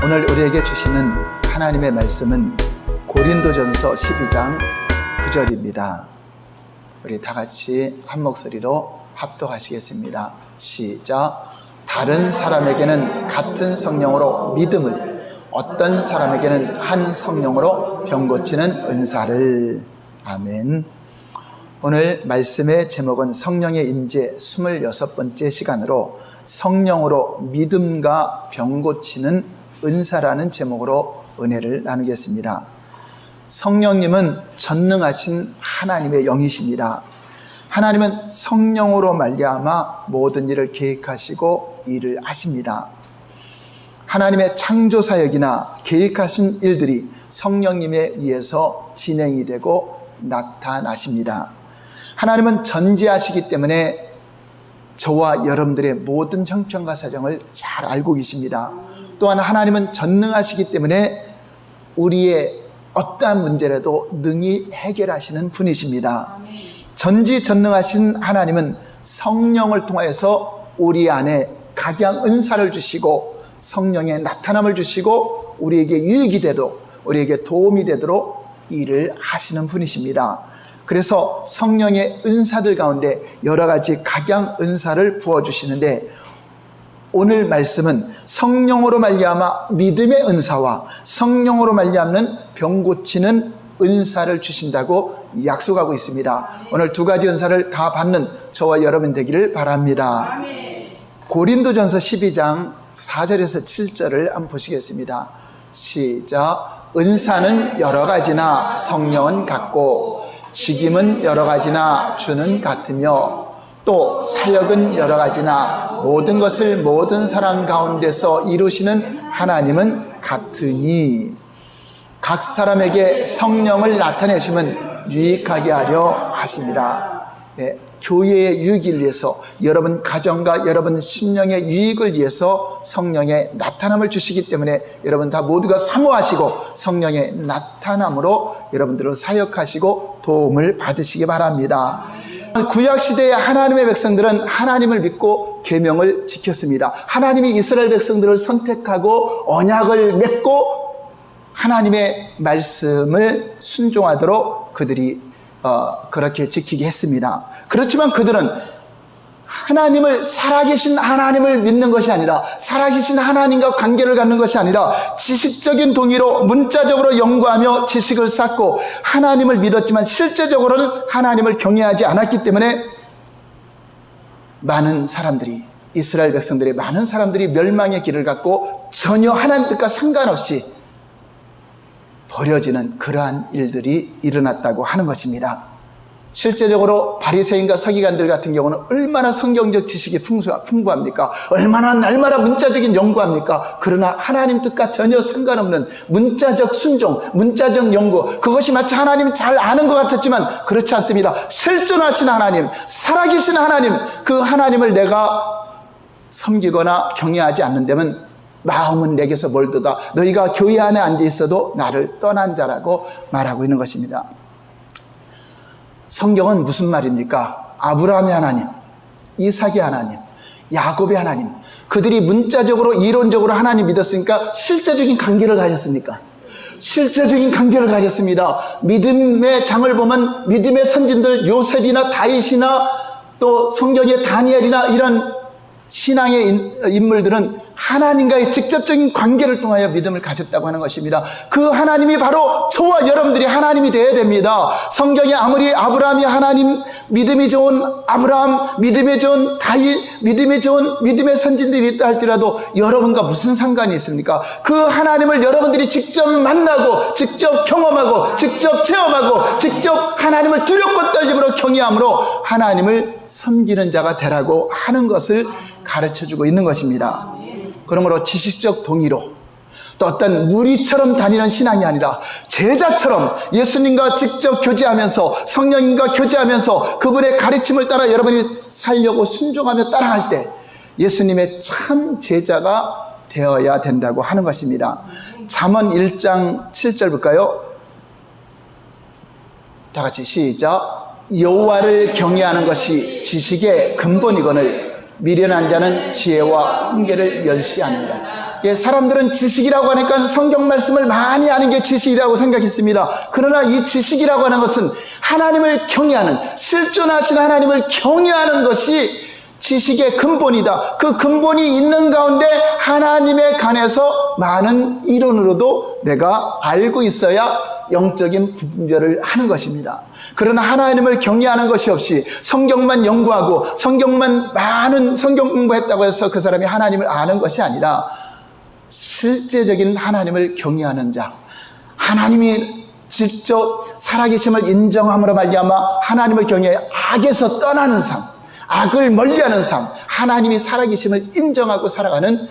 오늘 우리에게 주시는 하나님의 말씀은 고린도전서 12장 9절입니다. 우리 다 같이 한 목소리로 합독하시겠습니다. 시작. 다른 사람에게는 같은 성령으로 믿음을, 어떤 사람에게는 한 성령으로 병 고치는 은사를. 아멘. 오늘 말씀의 제목은 성령의 임재 26번째 시간으로 성령으로 믿음과 병 고치는 은사라는 제목으로 은혜를 나누겠습니다. 성령님은 전능하신 하나님의 영이십니다. 하나님은 성령으로 말미암아 모든 일을 계획하시고 일을 하십니다. 하나님의 창조 사역이나 계획하신 일들이 성령님에 의해서 진행이 되고 나타나십니다. 하나님은 전지하시기 때문에 저와 여러분들의 모든 형편과 사정을 잘 알고 계십니다. 또한 하나님은 전능하시기 때문에 우리의 어떠한 문제라도 능히 해결하시는 분이십니다. 전지전능하신 하나님은 성령을 통하여서 우리 안에 각양 은사를 주시고 성령의 나타남을 주시고 우리에게 유익이 되도록, 우리에게 도움이 되도록 일을 하시는 분이십니다. 그래서 성령의 은사들 가운데 여러 가지 각양 은사를 부어주시는데, 오늘 말씀은 성령으로 말미암아 믿음의 은사와 성령으로 말미암는 병 고치는 은사를 주신다고 약속하고 있습니다. 오늘 두 가지 은사를 다 받는 저와 여러분 되기를 바랍니다. 고린도전서 12장 4절에서 7절을 한번 보시겠습니다. 시작. 은사는 여러 가지나 성령은 같고 직임은 여러 가지나 주는 같으며 또 사역은 여러 가지나 모든 것을 모든 사람 가운데서 이루시는 하나님은 같으니 각 사람에게 성령을 나타내심은 유익하게 하려 하십니다. 교회의 유익을 위해서, 여러분 가정과 여러분 심령의 유익을 위해서 성령의 나타남을 주시기 때문에 여러분 다 모두가 사모하시고 성령의 나타남으로 여러분들을 사역하시고 도움을 받으시기 바랍니다. 구약시대의 하나님의 백성들은 하나님을 믿고 계명을 지켰습니다. 하나님이 이스라엘 백성들을 선택하고 언약을 맺고 하나님의 말씀을 순종하도록 그들이 그렇게 지키게 했습니다. 그렇지만 그들은 하나님을, 살아계신 하나님을 믿는 것이 아니라, 살아계신 하나님과 관계를 갖는 것이 아니라 지식적인 동의로 문자적으로 연구하며 지식을 쌓고 하나님을 믿었지만 실제적으로는 하나님을 경외하지 않았기 때문에 많은 사람들이, 이스라엘 백성들의 많은 사람들이 멸망의 길을 갖고 전혀 하나님 뜻과 상관없이 버려지는 그러한 일들이 일어났다고 하는 것입니다. 실제적으로 바리새인과 서기관들 같은 경우는 얼마나 성경적 지식이 풍부합니까? 얼마나 날마다 문자적인 연구합니까? 그러나 하나님 뜻과 전혀 상관없는 문자적 순종, 문자적 연구, 그것이 마치 하나님 잘 아는 것 같았지만 그렇지 않습니다. 실존하신 하나님, 살아계신 하나님, 그 하나님을 내가 섬기거나 경외하지 않는다면 마음은 내게서 멀도다. 너희가 교회 안에 앉아 있어도 나를 떠난 자라고 말하고 있는 것입니다. 성경은 무슨 말입니까? 아브라함의 하나님, 이삭의 하나님, 야곱의 하나님, 그들이 문자적으로 이론적으로 하나님 믿었으니까 실제적인 관계를 가졌습니까? 실제적인 관계를 가졌습니다. 믿음의 장을 보면 믿음의 선진들 요셉이나 다윗이나 또 성경의 다니엘이나 이런 신앙의 인물들은 하나님과의 직접적인 관계를 통하여 믿음을 가졌다고 하는 것입니다. 그 하나님이 바로 저와 여러분들이 하나님이 되어야 됩니다. 성경에 아무리 아브라함이 하나님, 믿음이 좋은 아브라함, 믿음이 좋은 다윗, 믿음이 좋은 믿음의 선진들이 있다 할지라도 여러분과 무슨 상관이 있습니까? 그 하나님을 여러분들이 직접 만나고 직접 경험하고 직접 체험하고 직접 하나님을 두렵고 떨림으로 경외함으로 하나님을 섬기는 자가 되라고 하는 것을 가르쳐주고 있는 것입니다. 그러므로 지식적 동의로 또 어떤 무리처럼 다니는 신앙이 아니라 제자처럼 예수님과 직접 교제하면서 성령님과 교제하면서 그분의 가르침을 따라 여러분이 살려고 순종하며 따라갈 때 예수님의 참 제자가 되어야 된다고 하는 것입니다. 잠언 1장 7절 볼까요? 다 같이 시작. 여호와를 경외하는 것이 지식의 근본이거늘 미련한 자는 지혜와 훈계를 멸시하는다. 사람들은 지식이라고 하니까 성경 말씀을 많이 아는 게 지식이라고 생각했습니다. 그러나 이 지식이라고 하는 것은 하나님을 경외하는, 실존하신 하나님을 경외하는 것이 지식의 근본이다. 그 근본이 있는 가운데 하나님에 관해서 많은 이론으로도 내가 알고 있어야 영적인 분별을 하는 것입니다. 그러나 하나님을 경외하는 것이 없이 성경만 연구하고 성경만 많은 성경 공부했다고 해서 그 사람이 하나님을 아는 것이 아니라 실제적인 하나님을 경외하는 자, 하나님이 직접 살아계심을 인정함으로 말미암아 하나님을 경외해 악에서 떠나는 삶, 악을 멀리하는 삶, 하나님이 살아계심을 인정하고 살아가는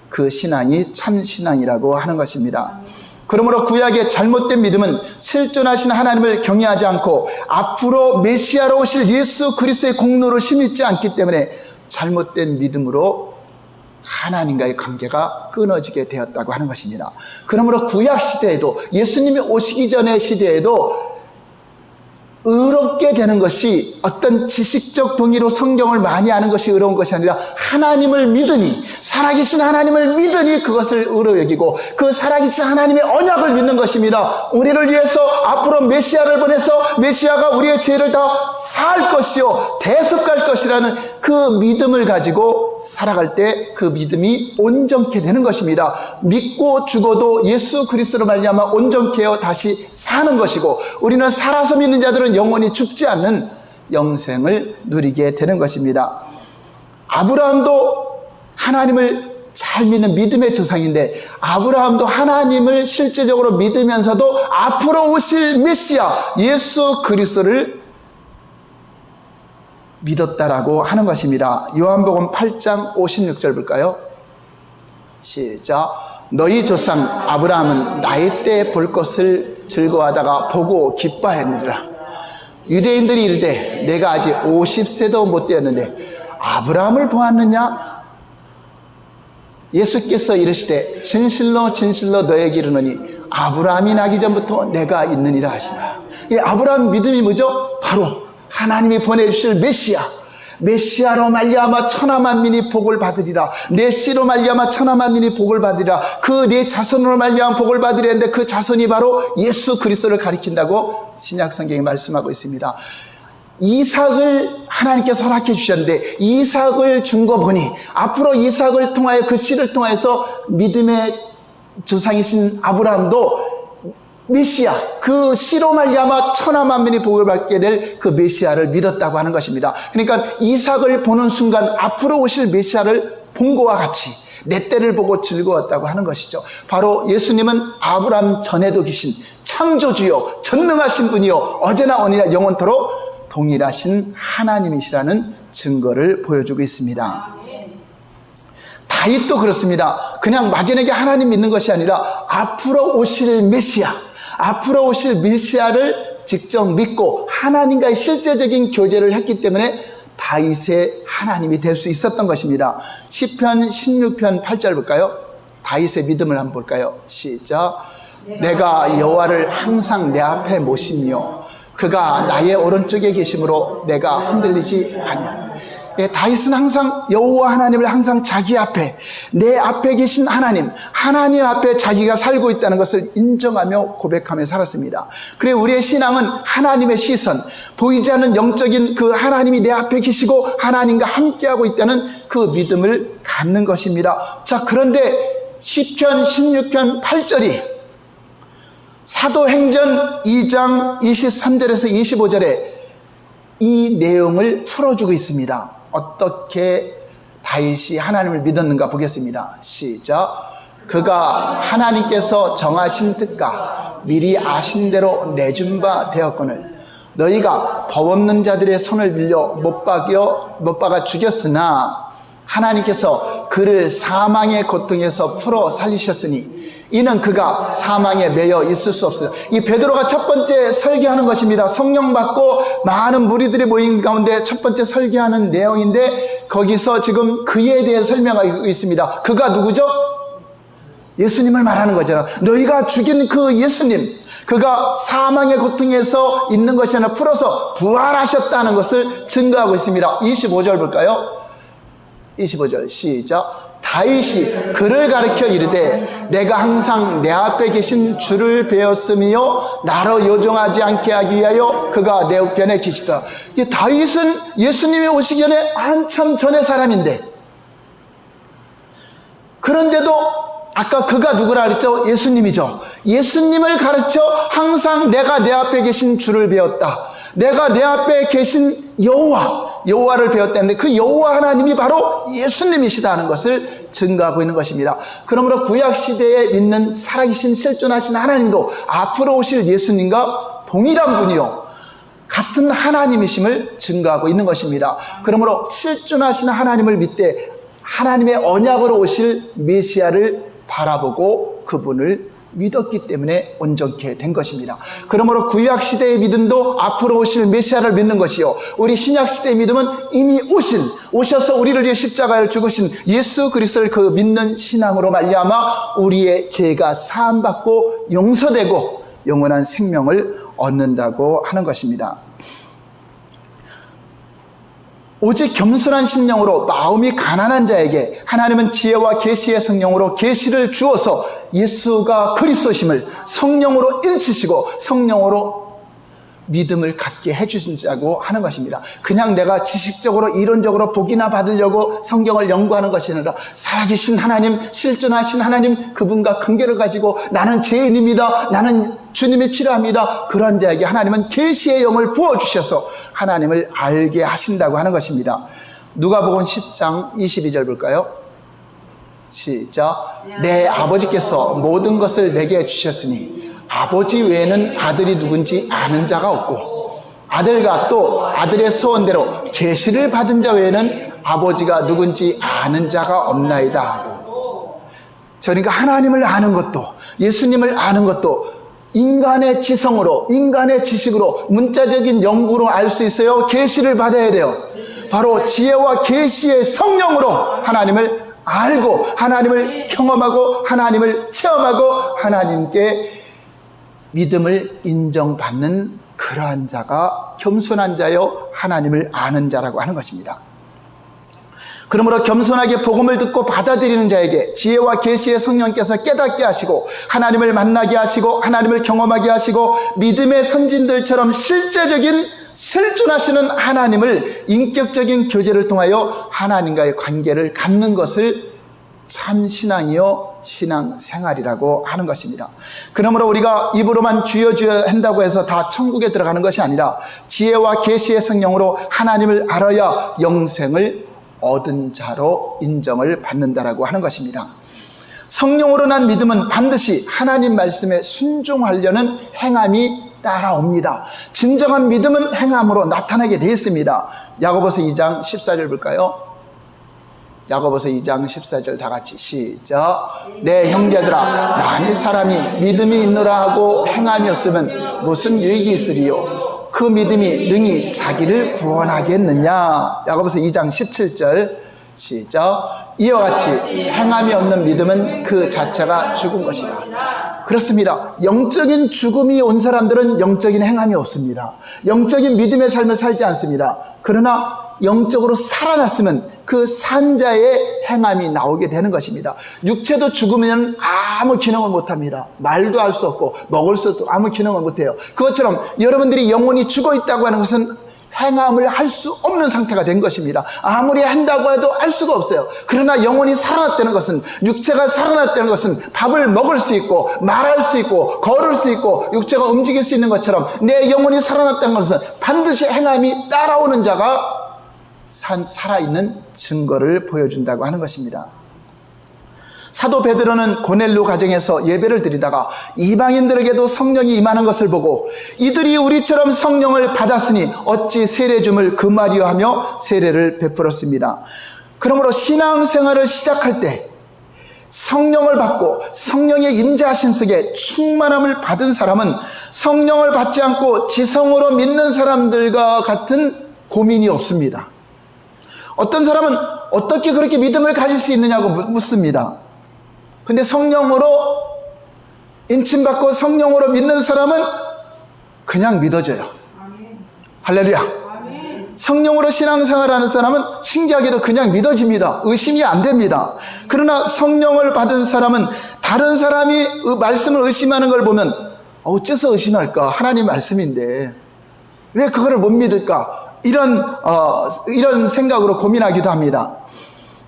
그 신앙이 참 신앙이라고 하는 것입니다. 그러므로 구약의 잘못된 믿음은 실존하신 하나님을 경외하지 않고 앞으로 메시아로 오실 예수 그리스도의 공로를 심믿지 않기 때문에 잘못된 믿음으로 하나님과의 관계가 끊어지게 되었다고 하는 것입니다. 그러므로 구약 시대에도, 예수님이 오시기 전의 시대에도 의롭게 되는 것이 어떤 지식적 동의로 성경을 많이 아는 것이 의로운 것이 아니라 하나님을 믿으니, 살아계신 하나님을 믿으니 그것을 의로 여기고 그 살아계신 하나님의 언약을 믿는 것입니다. 우리를 위해서 앞으로 메시아를 보내서 메시아가 우리의 죄를 다 사할 것이요 대속할 것이라는 그 믿음을 가지고 살아갈 때 그 믿음이 온전케 되는 것입니다. 믿고 죽어도 예수 그리스도로 말미암아 온전케 하여 다시 사는 것이고, 우리는 살아서 믿는 자들은 영원히 죽지 않는 영생을 누리게 되는 것입니다. 아브라함도 하나님을 잘 믿는 믿음의 조상인데, 아브라함도 하나님을 실제적으로 믿으면서도 앞으로 오실 메시아 예수 그리스도를 믿었다라고 하는 것입니다. 요한복음 8장 56절 볼까요? 시작. 너희 조상 아브라함은 나이 때 볼 것을 즐거워하다가 보고 기뻐했느니라. 유대인들이 이르되 내가 아직 50세도 못 되었는데 아브라함을 보았느냐? 예수께서 이르시되 진실로 진실로 너에게 이르노니 아브라함이 나기 전부터 내가 있느니라 하시나. 이 아브라함 믿음이 뭐죠? 바로 하나님이 보내주실 메시아로 말미암아 천하 만민이 복을 받으리라. 내 씨로 말미암아 천하 만민이 복을 받으리라. 그 내 자손으로 말미암아 복을 받으려 했는데 그 자손이 바로 예수 그리스도를 가리킨다고 신약 성경이 말씀하고 있습니다. 이삭을 하나님께서 허락해 주셨는데 이삭을 준 거 보니 앞으로 이삭을 통하여 그 씨를 통해서 믿음의 조상이신 아브라함도 메시아, 그 씨로 말미암아 천하 만민이 복을 받게 될 그 메시아를 믿었다고 하는 것입니다. 그러니까 이삭을 보는 순간 앞으로 오실 메시아를 본 것과 같이 내 때를 보고 즐거웠다고 하는 것이죠. 바로 예수님은 아브라함 전에도 계신 창조주요 전능하신 분이요 어제나 오늘이나 영원토록 동일하신 하나님이시라는 증거를 보여주고 있습니다. 다윗도 그렇습니다. 그냥 막연하게 하나님 믿는 것이 아니라 앞으로 오실 메시아를 직접 믿고 하나님과의 실제적인 교제를 했기 때문에 다윗의 하나님이 될 수 있었던 것입니다. 시편 16편 8절 볼까요? 다윗의 믿음을 한번 볼까요? 시작. 내가 여호와를 항상 내 앞에 모시며 그가 나의 오른쪽에 계심으로 내가 흔들리지 아니하노라. 다윗은 항상 여호와 하나님을 항상 자기 앞에, 내 앞에 계신 하나님 앞에 자기가 살고 있다는 것을 인정하며 고백하며 살았습니다. 그래 우리의 신앙은 하나님의 시선, 보이지 않는 영적인 그 하나님이 내 앞에 계시고 하나님과 함께하고 있다는 그 믿음을 갖는 것입니다. 자, 그런데 시편 16편 8절이 사도행전 2장 23절에서 25절에 이 내용을 풀어주고 있습니다. 어떻게 다윗이 하나님을 믿었는가 보겠습니다. 시작. 그가 하나님께서 정하신 뜻과 미리 아신 대로 내준 바 되었거늘 너희가 법 없는 자들의 손을 빌려 못 박아 죽였으나 하나님께서 그를 사망의 고통에서 풀어 살리셨으니 이는 그가 사망에 매여 있을 수 없어요. 이 베드로가 첫 번째 설교하는 것입니다. 성령 받고 많은 무리들이 모인 가운데 첫 번째 설교하는 내용인데 거기서 지금 그에 대해 설명하고 있습니다. 그가 누구죠? 예수님을 말하는 거잖아. 너희가 죽인 그 예수님, 그가 사망의 고통에서 있는 것이 아니라 풀어서 부활하셨다는 것을 증거하고 있습니다. 25절 볼까요? 25절 시작. 다윗이 그를 가르쳐 이르되 내가 항상 내 앞에 계신 주를 배웠으며 나로 요정하지 않게 하기 위하여 그가 내 우편에 계시다. 다윗은 예수님이 오시기 전에 한참 전의 사람인데, 그런데도 아까 그가 누구라 그랬죠? 예수님이죠. 예수님을 가르쳐 항상 내가 내 앞에 계신 주를 배웠다. 내가 내 앞에 계신 여호와를 배웠다는데 그 여호와 하나님이 바로 예수님이시다는 것을 증거하고 있는 것입니다. 그러므로 구약시대에 믿는 살아계신 실존하신 하나님도 앞으로 오실 예수님과 동일한 분이요 같은 하나님이심을 증거하고 있는 것입니다. 그러므로 실존하신 하나님을 믿되 하나님의 언약으로 오실 메시아를 바라보고 그분을 믿었기 때문에 온전케 된 것입니다. 그러므로 구약시대의 믿음도 앞으로 오실 메시아를 믿는 것이요, 우리 신약시대의 믿음은 이미 오셔서 우리를 위해 십자가를 죽으신 예수 그리스도를 그 믿는 신앙으로 말미암아 우리의 죄가 사함받고 용서되고 영원한 생명을 얻는다고 하는 것입니다. 오직 겸손한 심령으로 마음이 가난한 자에게 하나님은 지혜와 계시의 성령으로 계시를 주어서 예수가 그리스도심을 성령으로 인치시고 성령으로 믿음을 갖게 해주신다고 하는 것입니다. 그냥 내가 지식적으로 이론적으로 복이나 받으려고 성경을 연구하는 것이 아니라 살아계신 하나님, 실존하신 하나님, 그분과 관계를 가지고 나는 죄인입니다, 나는 주님이 필요합니다, 그런 자에게 하나님은 계시의 영을 부어주셔서 하나님을 알게 하신다고 하는 것입니다. 누가복음 10장 22절 볼까요? 시작. 내 아버지께서 모든 것을 내게 주셨으니 아버지 외에는 아들이 누군지 아는 자가 없고 아들과 또 아들의 소원대로 계시를 받은 자 외에는 아버지가 누군지 아는 자가 없나이다 하고, 그러니까 하나님을 아는 것도 예수님을 아는 것도 인간의 지성으로, 인간의 지식으로, 문자적인 연구로 알 수 있어요? 계시를 받아야 돼요. 바로 지혜와 계시의 성령으로 하나님을 알고 하나님을 경험하고 하나님을 체험하고 하나님께 믿음을 인정받는 그러한 자가 겸손한 자요 하나님을 아는 자라고 하는 것입니다. 그러므로 겸손하게 복음을 듣고 받아들이는 자에게 지혜와 계시의 성령께서 깨닫게 하시고 하나님을 만나게 하시고 하나님을 경험하게 하시고 믿음의 선진들처럼 실제적인 실존하시는 하나님을 인격적인 교제를 통하여 하나님과의 관계를 갖는 것을 참 신앙이요 신앙생활이라고 하는 것입니다. 그러므로 우리가 입으로만 주여 주여 한다고 해서 다 천국에 들어가는 것이 아니라 지혜와 계시의 성령으로 하나님을 알아야 영생을 얻은 자로 인정을 받는다라고 하는 것입니다. 성령으로 난 믿음은 반드시 하나님 말씀에 순종하려는 행함이 따라옵니다. 진정한 믿음은 행함으로 나타나게 되어 있습니다. 야고보서 2장 14절 볼까요? 야고보서 2장 14절 다 같이 시작. 내 형제들아, 만일 사람이 믿음이 있노라 하고 행함이 없으면 무슨 유익이 있으리요? 그 믿음이 능히 자기를 구원하겠느냐? 야고보서 2장 17절 시작. 이와 같이 행함이 없는 믿음은 그 자체가 죽은 것이다. 그렇습니다. 영적인 죽음이 온 사람들은 영적인 행함이 없습니다. 영적인 믿음의 삶을 살지 않습니다. 그러나 영적으로 살아났으면 그 산자의 행함이 나오게 되는 것입니다. 육체도 죽으면 아무 기능을 못합니다. 말도 할 수 없고 먹을 수 없고 아무 기능을 못해요. 그것처럼 여러분들이 영혼이 죽어 있다고 하는 것은 행함을 할 수 없는 상태가 된 것입니다. 아무리 한다고 해도 할 수가 없어요. 그러나 영혼이 살아났다는 것은, 육체가 살아났다는 것은 밥을 먹을 수 있고 말할 수 있고 걸을 수 있고 육체가 움직일 수 있는 것처럼 내 영혼이 살아났다는 것은 반드시 행함이 따라오는 자가 살아있는 증거를 보여준다고 하는 것입니다. 사도 베드로는 고넬료 가정에서 예배를 드리다가 이방인들에게도 성령이 임하는 것을 보고 이들이 우리처럼 성령을 받았으니 어찌 세례줌을 금하리요 하며 세례를 베풀었습니다. 그러므로 신앙생활을 시작할 때 성령을 받고 성령의 임재하심 속에 충만함을 받은 사람은 성령을 받지 않고 지성으로 믿는 사람들과 같은 고민이 없습니다. 어떤 사람은 어떻게 그렇게 믿음을 가질 수 있느냐고 묻습니다. 근데 성령으로 인침받고 성령으로 믿는 사람은 그냥 믿어져요. 할렐루야. 성령으로 신앙생활하는 사람은 신기하게도 그냥 믿어집니다. 의심이 안 됩니다. 그러나 성령을 받은 사람은 다른 사람이 말씀을 의심하는 걸 보면 어째서 의심할까? 하나님 말씀인데 왜 그거를 못 믿을까? 이런 생각으로 고민하기도 합니다.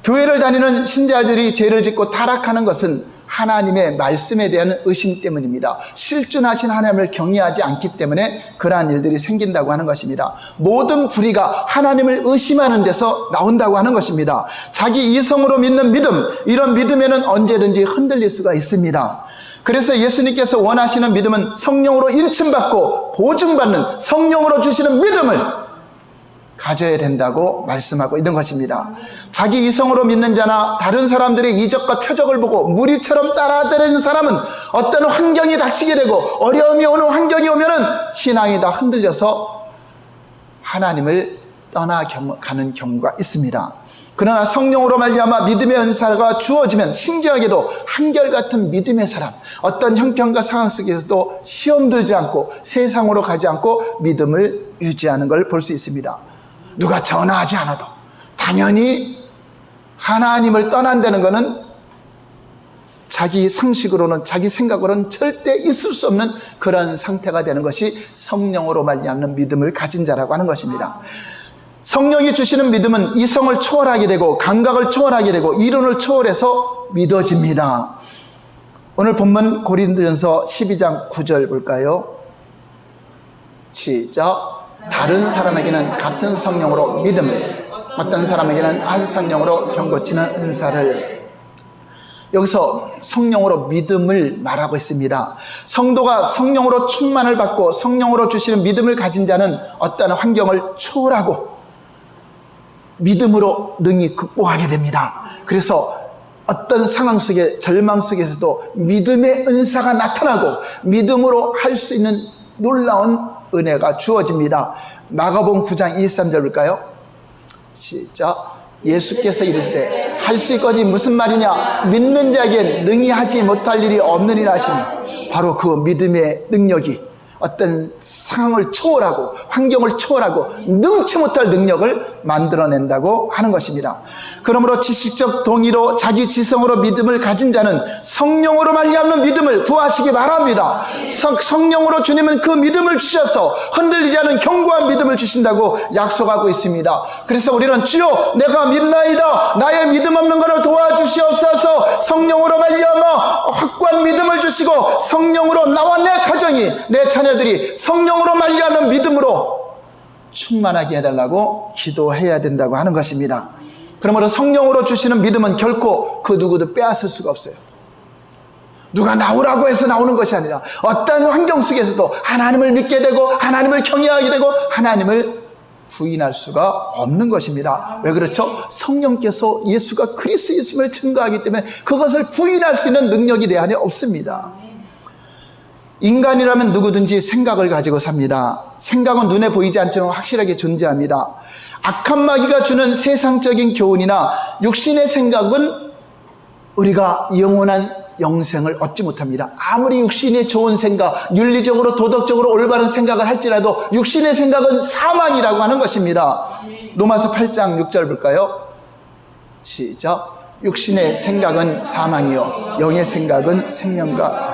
교회를 다니는 신자들이 죄를 짓고 타락하는 것은 하나님의 말씀에 대한 의심 때문입니다. 실존하신 하나님을 경외하지 않기 때문에 그러한 일들이 생긴다고 하는 것입니다. 모든 불의가 하나님을 의심하는 데서 나온다고 하는 것입니다. 자기 이성으로 믿는 믿음, 이런 믿음에는 언제든지 흔들릴 수가 있습니다. 그래서 예수님께서 원하시는 믿음은 성령으로 인침받고 보증받는 성령으로 주시는 믿음을 가져야 된다고 말씀하고 있는 것입니다. 자기 이성으로 믿는 자나 다른 사람들의 이적과 표적을 보고 무리처럼 따라다니는 사람은 어떤 환경이 닥치게 되고 어려움이 오는 환경이 오면은 신앙이 다 흔들려서 하나님을 떠나가는 경우가 있습니다. 그러나 성령으로 말미암아 믿음의 은사가 주어지면 신기하게도 한결같은 믿음의 사람, 어떤 형편과 상황 속에서도 시험 들지 않고 세상으로 가지 않고 믿음을 유지하는 걸 볼 수 있습니다. 누가 전화하지 않아도 당연히 하나님을 떠난다는 것은 자기 상식으로는, 자기 생각으로는 절대 있을 수 없는 그런 상태가 되는 것이 성령으로 말미암는 믿음을 가진 자라고 하는 것입니다. 성령이 주시는 믿음은 이성을 초월하게 되고 감각을 초월하게 되고 이론을 초월해서 믿어집니다. 오늘 본문 고린도전서 12장 9절 볼까요? 시작. 다른 사람에게는 같은 성령으로 믿음을, 어떤 사람에게는 한 성령으로 병고치는 은사를. 여기서 성령으로 믿음을 말하고 있습니다. 성도가 성령으로 충만을 받고 성령으로 주시는 믿음을 가진 자는 어떤 환경을 초월하고 믿음으로 능히 극복하게 됩니다. 그래서 어떤 상황 속에, 절망 속에서도 믿음의 은사가 나타나고 믿음으로 할 수 있는 놀라운 은혜가 주어집니다. 마가복음 9장 23절 볼까요? 시작. 예수께서 이르시되 할 수 있거지 무슨 말이냐? 믿는 자에게 능히 하지 못할 일이 없느니라 하시니, 바로 그 믿음의 능력이 어떤 상황을 초월하고 환경을 초월하고 능치 못할 능력을 만들어낸다고 하는 것입니다. 그러므로 지식적 동의로 자기 지성으로 믿음을 가진 자는 성령으로 말미암는 믿음을 구하시기 바랍니다. 성령으로 주님은 그 믿음을 주셔서 흔들리지 않은 견고한 믿음을 주신다고 약속하고 있습니다. 그래서 우리는 주여 내가 믿나이다, 나의 믿음 없는 것을 도와주시옵소서. 성령으로 말미암아 확고한 믿음을 주시고 성령으로 나와 내 가정이, 내 자녀들이 성령으로 말미암는 믿음으로 충만하게 해달라고 기도해야 된다고 하는 것입니다. 그러므로 성령으로 주시는 믿음은 결코 그 누구도 빼앗을 수가 없어요. 누가 나오라고 해서 나오는 것이 아니라 어떤 환경 속에서도 하나님을 믿게 되고 하나님을 경외하게 되고 하나님을 부인할 수가 없는 것입니다. 왜 그렇죠? 성령께서 예수가 그리스도임을 증거하기 때문에 그것을 부인할 수 있는 능력이 내 안에 없습니다. 인간이라면 누구든지 생각을 가지고 삽니다. 생각은 눈에 보이지 않지만 확실하게 존재합니다. 악한 마귀가 주는 세상적인 교훈이나 육신의 생각은 우리가 영원한 영생을 얻지 못합니다. 아무리 육신의 좋은 생각, 윤리적으로 도덕적으로 올바른 생각을 할지라도 육신의 생각은 사망이라고 하는 것입니다. 로마서 8장 6절 볼까요? 시작. 육신의 생각은 사망이요 영의 생각은 생명과.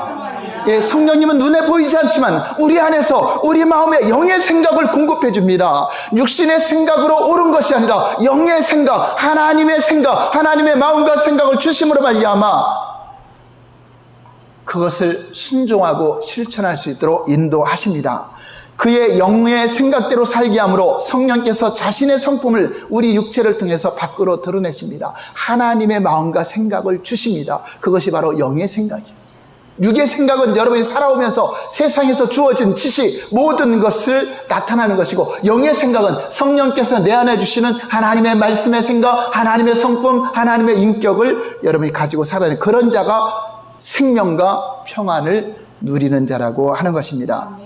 예, 성령님은 눈에 보이지 않지만 우리 안에서 우리 마음에 영의 생각을 공급해 줍니다. 육신의 생각으로 옳은 것이 아니라 영의 생각, 하나님의 생각, 하나님의 마음과 생각을 주심으로 말미암아 그것을 순종하고 실천할 수 있도록 인도하십니다. 그의 영의 생각대로 살게 함으로 성령께서 자신의 성품을 우리 육체를 통해서 밖으로 드러내십니다. 하나님의 마음과 생각을 주십니다. 그것이 바로 영의 생각이에요. 육의 생각은 여러분이 살아오면서 세상에서 주어진 지식 모든 것을 나타나는 것이고, 영의 생각은 성령께서 내 안에 주시는 하나님의 말씀의 생각, 하나님의 성품, 하나님의 인격을 여러분이 가지고 살아내는 그런 자가 생명과 평안을 누리는 자라고 하는 것입니다.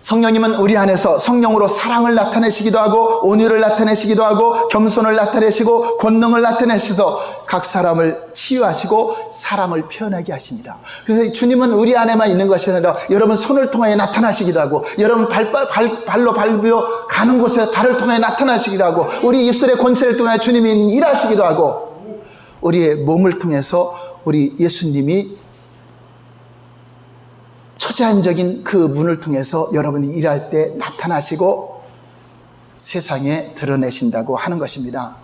성령님은 우리 안에서 성령으로 사랑을 나타내시기도 하고 온유를 나타내시기도 하고 겸손을 나타내시고 권능을 나타내셔서 각 사람을 치유하시고 사랑을 표현하게 하십니다. 그래서 주님은 우리 안에만 있는 것이 아니라 여러분 손을 통하여 나타나시기도 하고 여러분 발로 밟으며 가는 곳에 발을 통해 나타나시기도 하고, 우리 입술의 권세를 통해 주님이 일하시기도 하고, 우리의 몸을 통해서 우리 예수님이 초자연적인 그 문을 통해서 여러분이 일할 때 나타나시고 세상에 드러내신다고 하는 것입니다.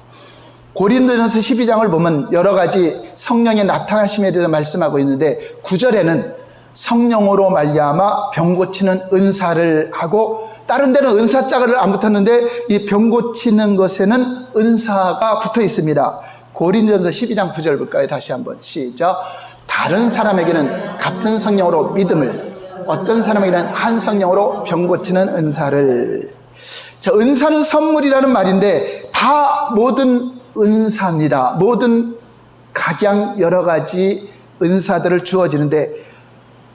고린도전서 12장을 보면 여러 가지 성령의 나타나심에 대해서 말씀하고 있는데, 9절에는 성령으로 말미암아 병 고치는 은사를 하고, 다른 데는 은사자를 안 붙었는데 이 병 고치는 것에는 은사가 붙어 있습니다. 고린도전서 12장 9절 볼까요? 다시 한번 시작. 다른 사람에게는 같은 성령으로 믿음을, 어떤 사람에게는 한 성령으로 병 고치는 은사를. 자, 은사는 선물이라는 말인데 다 모든 은사입니다. 모든 각양 여러 가지 은사들을 주어지는데,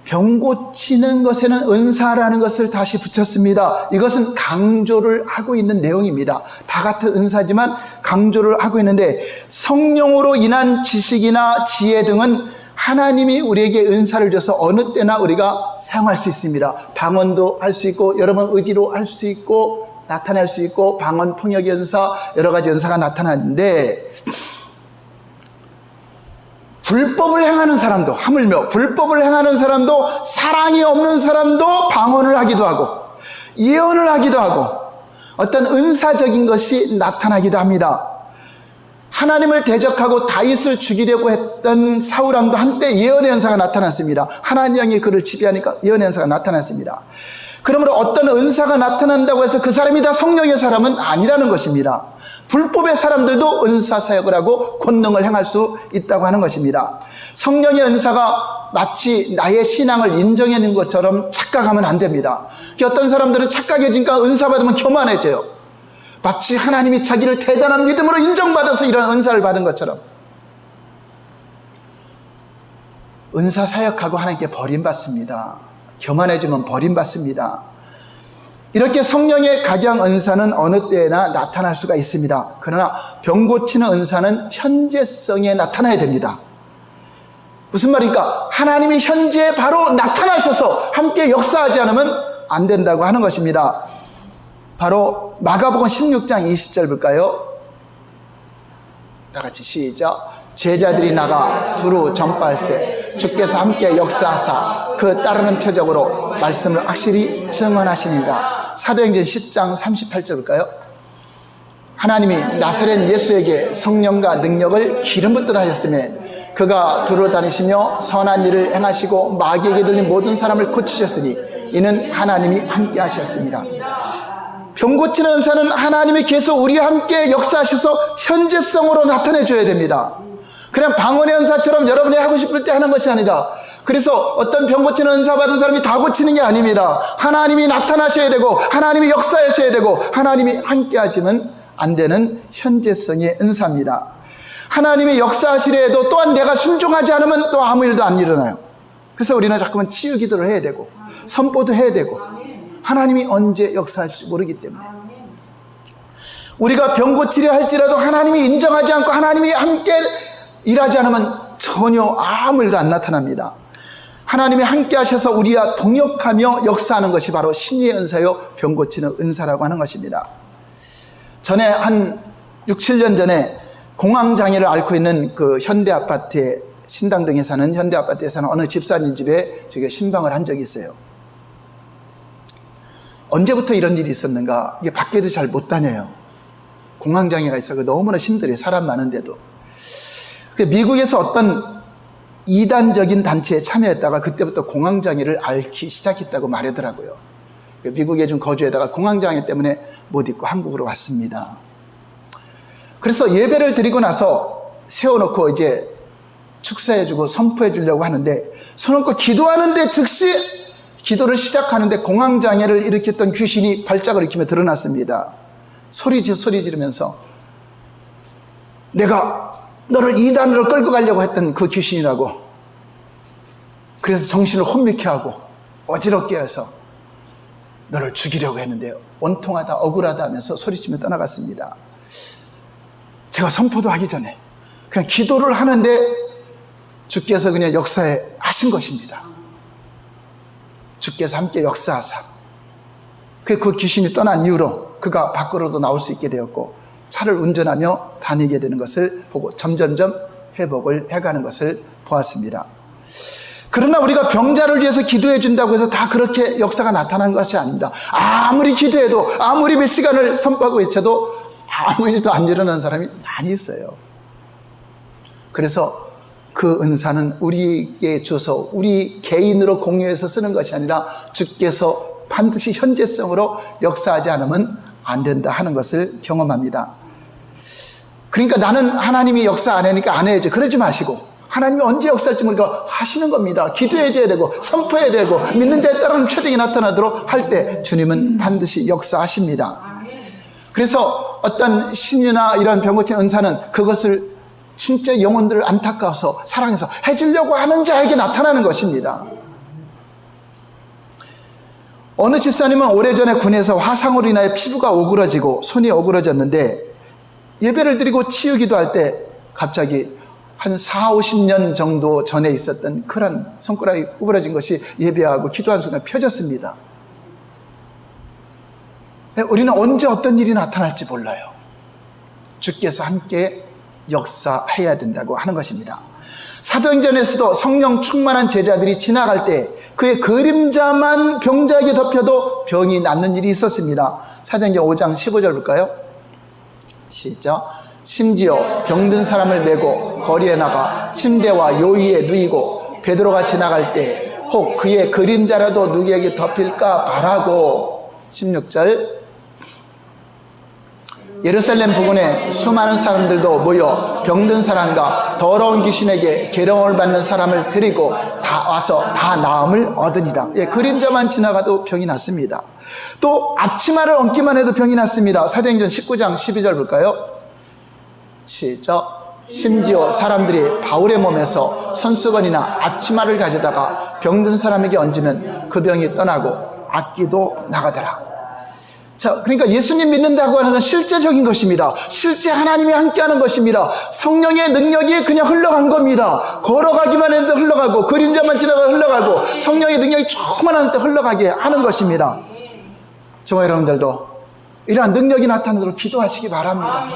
병 고치는 것에는 은사라는 것을 다시 붙였습니다. 이것은 강조를 하고 있는 내용입니다. 다 같은 은사지만 강조를 하고 있는데, 성령으로 인한 지식이나 지혜 등은 하나님이 우리에게 은사를 줘서 어느 때나 우리가 사용할 수 있습니다. 방언도 할 수 있고, 여러분 의지로 할 수 있고, 나타낼 수 있고, 방언, 통역 연사, 여러 가지 연사가 나타나는데, 불법을 행하는 사람도, 하물며 불법을 행하는 사람도, 사랑이 없는 사람도 방언을 하기도 하고 예언을 하기도 하고 어떤 은사적인 것이 나타나기도 합니다. 하나님을 대적하고 다윗을 죽이려고 했던 사울왕도 한때 예언의 연사가 나타났습니다. 하나님의 영이 그를 지배하니까 예언의 연사가 나타났습니다. 그러므로 어떤 은사가 나타난다고 해서 그 사람이 다 성령의 사람은 아니라는 것입니다. 불법의 사람들도 은사 사역을 하고 권능을 행할 수 있다고 하는 것입니다. 성령의 은사가 마치 나의 신앙을 인정해 준 것처럼 착각하면 안 됩니다. 어떤 사람들은 착각해지니까 은사 받으면 교만해져요. 마치 하나님이 자기를 대단한 믿음으로 인정받아서 이런 은사를 받은 것처럼. 은사 사역하고 하나님께 버림받습니다. 교만해지면 버림받습니다. 이렇게 성령의 각양 은사는 어느 때나 나타날 수가 있습니다. 그러나 병 고치는 은사는 현재성에 나타나야 됩니다. 무슨 말입니까? 하나님이 현재 바로 나타나셔서 함께 역사하지 않으면 안 된다고 하는 것입니다. 바로 마가복음 16장 20절 볼까요? 다 같이 시작. 제자들이 나가 두루 전파할세 주께서 함께 역사하사 그 따르는 표적으로 말씀을 확실히 증언하시니라. 사도행전 10장 38절 볼까요? 하나님이 나사렛 예수에게 성령과 능력을 기름 붓듯 하셨으며 그가 두루 다니시며 선한 일을 행하시고 마귀에게 들린 모든 사람을 고치셨으니 이는 하나님이 함께 하셨습니다. 병 고치는 은사는 하나님이 계속 우리와 함께 역사하셔서 현재성으로 나타내 줘야 됩니다. 그냥 방언의 은사처럼 여러분이 하고 싶을 때 하는 것이 아니다. 그래서 어떤 병 고치는 은사 받은 사람이 다 고치는 게 아닙니다. 하나님이 나타나셔야 되고 하나님이 역사하셔야 되고 하나님이 함께 하시면 안 되는 현재성의 은사입니다. 하나님이 역사하시려 해도 또한 내가 순종하지 않으면 또 아무 일도 안 일어나요. 그래서 우리는 자꾸만 치유 기도를 해야 되고 선포도 해야 되고 하나님이 언제 역사할지 모르기 때문에 우리가 병 고치려 할지라도 하나님이 인정하지 않고 하나님이 함께 일하지 않으면 전혀 아무 일도 안 나타납니다. 하나님이 함께 하셔서 우리와 동역하며 역사하는 것이 바로 신의 은사요 병 고치는 은사라고 하는 것입니다. 전에 한 6, 7년 전에 공황장애를 앓고 있는 그 현대아파트에 신당동에 사는 현대아파트에 사는 어느 집사님 집에 제가 신방을 한 적이 있어요. 언제부터 이런 일이 있었는가? 이게 밖에도 잘 못 다녀요. 공황장애가 있어서 너무나 힘들어요. 사람 많은데도. 미국에서 어떤 이단적인 단체에 참여했다가 그때부터 공황장애를 앓기 시작했다고 말하더라고요. 미국에 좀 거주하다가 공황장애 때문에 못 있고 한국으로 왔습니다. 그래서 예배를 드리고 나서 세워놓고 이제 축사해주고 선포해주려고 하는데 손놓고 기도하는데 즉시 기도를 시작하는데 공황장애를 일으켰던 귀신이 발작을 일으키며 드러났습니다. 소리 지르면서 내가 너를 이단으로 끌고 가려고 했던 그 귀신이라고. 그래서 정신을 혼미케 하고 어지럽게 해서 너를 죽이려고 했는데 원통하다 억울하다 하면서 소리치며 떠나갔습니다. 제가 선포도 하기 전에 그냥 기도를 하는데 주께서 그냥 역사에 하신 것입니다. 주께서 함께 역사하사 그 귀신이 떠난 이후로 그가 밖으로도 나올 수 있게 되었고 차를 운전하며 다니게 되는 것을 보고 점점점 회복을 해가는 것을 보았습니다. 그러나 우리가 병자를 위해서 기도해 준다고 해서 다 그렇게 역사가 나타난 것이 아닙니다. 아무리 기도해도, 아무리 몇 시간을 선포하고 외쳐도 아무 일도 안 일어나는 사람이 많이 있어요. 그래서 그 은사는 우리에게 줘서 우리 개인으로 공유해서 쓰는 것이 아니라 주께서 반드시 현재성으로 역사하지 않으면 안 된다 하는 것을 경험합니다. 그러니까 나는 하나님이 역사 안 하니까 안 해야지, 그러지 마시고 하나님이 언제 역사할지 모르니까 하시는 겁니다. 기도해줘야 되고 선포해야 되고 믿는 자에 따르는 표적이 나타나도록 할 때 주님은 반드시 역사하십니다. 그래서 어떤 신유나 이런 병 고치는 은사는 그것을 진짜 영혼들을 안타까워서 사랑해서 해주려고 하는 자에게 나타나는 것입니다. 어느 집사님은 오래전에 군에서 화상으로 인하여 피부가 오그러지고 손이 오그러졌는데 예배를 드리고 치유기도 할 때 갑자기 한 4, 50년 정도 전에 있었던 그런 손가락이 구부러진 것이 예배하고 기도한 순간 펴졌습니다. 우리는 언제 어떤 일이 나타날지 몰라요. 주께서 함께 역사해야 된다고 하는 것입니다. 사도행전에서도 성령 충만한 제자들이 지나갈 때 그의 그림자만 병자에게 덮여도 병이 낫는 일이 있었습니다. 사도행전 5장 15절 볼까요? 시작. 심지어 병든 사람을 메고 거리에 나가 침대와 요위에 누이고 베드로가 지나갈 때 혹 그의 그림자라도 누구에게 덮일까 바라고. 16절. 예루살렘 부근에 수많은 사람들도 모여 병든 사람과 더러운 귀신에게 계령을 받는 사람을 데리고 다 와서 다 나음을 얻으니라. 예, 그림자만 지나가도 병이 났습니다. 또 앞치마를 얹기만 해도 병이 났습니다. 사도행전 19장 12절 볼까요? 시작. 심지어 사람들이 바울의 몸에서 손수건이나 앞치마를 가져다가 병든 사람에게 얹으면 그 병이 떠나고 악기도 나가더라. 자, 그러니까 예수님 믿는다고 하는 건 실제적인 것입니다. 실제 하나님이 함께하는 것입니다. 성령의 능력이 그냥 흘러간 겁니다. 걸어가기만 해도 흘러가고 그림자만 지나가 흘러가고 성령의 능력이 조금만 할 때 흘러가게 하는 것입니다. 저와 여러분들도 이러한 능력이 나타나도록 기도하시기 바랍니다.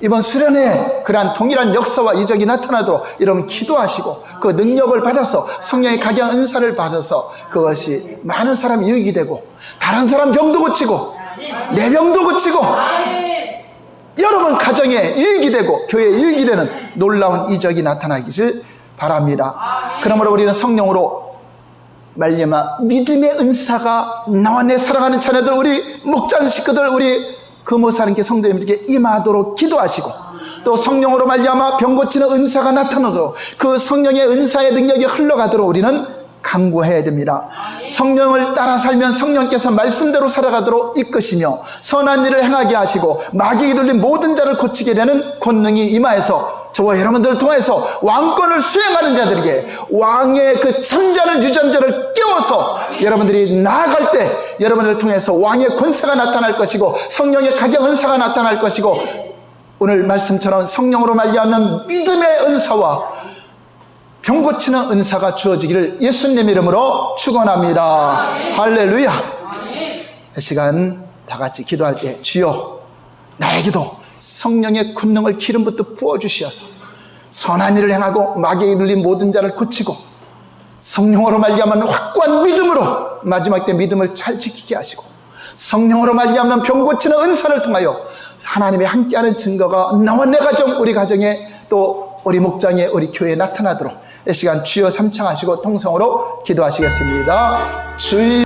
이번 수련회 그러한 동일한 역사와 이적이 나타나도록 여러분 기도하시고 그 능력을 받아서 성령의 각양 은사를 받아서 그것이 많은 사람이 유익이 되고 다른 사람 병도 고치고 내 병도 고치고 여러분 가정에 유익이 되고 교회에 유익이 되는 놀라운 이적이 나타나기를 바랍니다. 그러므로 우리는 성령으로 말미암아 믿음의 은사가 나와 내 사랑하는 자녀들, 우리 목장 식구들, 우리 금호사님께 성도님들께 임하도록 기도하시고 또 성령으로 말미암아 병 고치는 은사가 나타나도록 그 성령의 은사의 능력이 흘러가도록 우리는 간구해야 됩니다. 성령을 따라 살면 성령께서 말씀대로 살아가도록 이끄시며 선한 일을 행하게 하시고 마귀에 들린 모든 자를 고치게 되는 권능이 임하여서 저와 여러분들을 통해서 왕권을 수행하는 자들에게 왕의 그 천자는 유전자를 깨워서 여러분들이 나아갈 때 여러분들을 통해서 왕의 권세가 나타날 것이고 성령의 각양 은사가 나타날 것이고 오늘 말씀처럼 성령으로 말미암는 믿음의 은사와 병 고치는 은사가 주어지기를 예수님 이름으로 축원합니다. 할렐루야. 이 시간 다 같이 기도할 때 주여 나에게도 성령의 권능을 기름부터 부어주시어서 선한 일을 행하고 마귀에 눌린 모든 자를 고치고 성령으로 말미암는 확고한 믿음으로 마지막 때 믿음을 잘 지키게 하시고 성령으로 말미암는 병 고치는 은사를 통하여 하나님의 함께하는 증거가 나와 내 가정, 우리 가정에 또 우리 목장에 우리 교회에 나타나도록 이 시간 주여 삼창하시고 통성으로 기도하시겠습니다. 주여